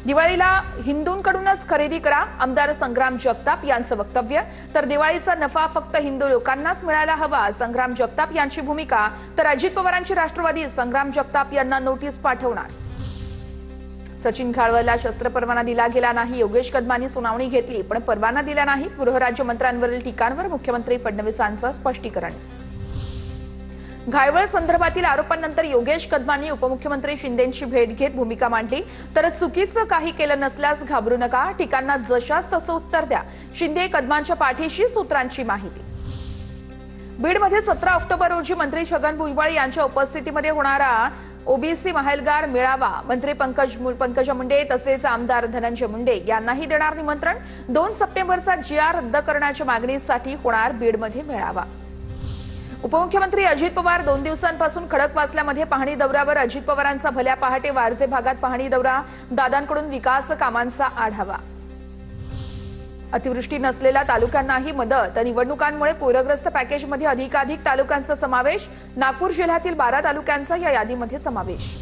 दिवाळीला हिंदूंकडूनच खरेदी करा, आमदार संग्राम जगताप यांचं वक्तव्य. तर दिवाळीचा नफा फक्त हिंदू लोकांनाच मिळायला हवा, संग्राम जगताप यांची भूमिका. तर अजित पवारांची राष्ट्रवादी संग्राम जगताप यांना नोटीस पाठवणार. सचिन खाळवलला शस्त्र परवाना दिला गेला नाही. योगेश कदमांनी सुनावणी घेतली पण परवाना दिला नाही. गृहराज्यमंत्र्यांवरील टीकांवर मुख्यमंत्री फडणवीसांचं स्पष्टीकरण. घायवळ संदर्भातील आरोपांनंतर योगेश कदमांनी उपमुख्यमंत्री शिंदेंची भेट घेत भूमिका मांडली. तर चुकीचं काही केलं नसल्यास घाबरू नका, टीकांना जशास तसं उत्तर द्या. शिंदे कदमांच्या पाठीशी, सूत्रांची माहिती. बीडमध्ये 17 ऑक्टोबर रोजी मंत्री छगन भुजबळ यांच्या उपस्थितीमध्ये होणारा ओबीसी माहेलगार मेळावा मंत्री पंकजा मुंडे तसेच आमदार धनंजय मुंडे यांनाही देणार निमंत्रण. 2 सप्टेंबरचा GR रद्द करण्याच्या मागणीसाठी होणार बीडमध्ये मेळावा. उपमुख्यमंत्री अजित पवार 2 दिवसांपासून खडकवासल्यामध्ये पाहणी दौऱ्यावर. अजित पवारांचा भल्या पहाटे वारजे भागात पाहणी दौरा. दादांकडून विकास कामांचा आढावा. अतिवृष्टी नसलेल्या तालुक्यांनाही मदत. निवडणुकांमुळे पूरग्रस्त पॅकेजमध्ये अधिकाधिक तालुक्यांचा समावेश. नागपूर जिल्ह्यातील 12 तालुक्यांचा या यादीमध्ये समावेश.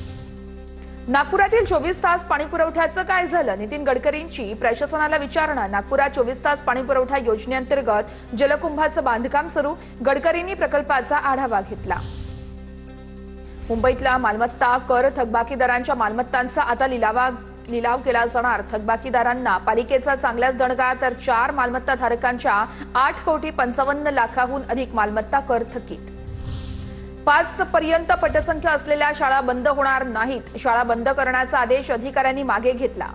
नागपुरातील 24 तास पाणीपुरवठ्याचं काय झालं? नितीन गडकरींची प्रशासनाला विचारणा. नागपुरात 24 तास पाणीपुरवठा योजनेअंतर्गत जलकुंभाचं बांधकाम सुरू. गडकरींनी प्रकल्पाचा आढावा घेतला. मुंबईतला मालमत्ता कर थकबाकीदारांच्या मालमत्तांचा आता लिलाव केला जाणार. थकबाकीदारांना पालिकेचा चांगलाच दणका. तर 4 मालमत्ता धारकांच्या 8,55,00,000हून अधिक मालमत्ता कर थकीत. 5 पर्यंत पटसंख्या असलेल्या शाळा बंद होणार नाहीत. शाळा बंद करण्याचा आदेश अधिकाऱ्यांनी मागे घेतला.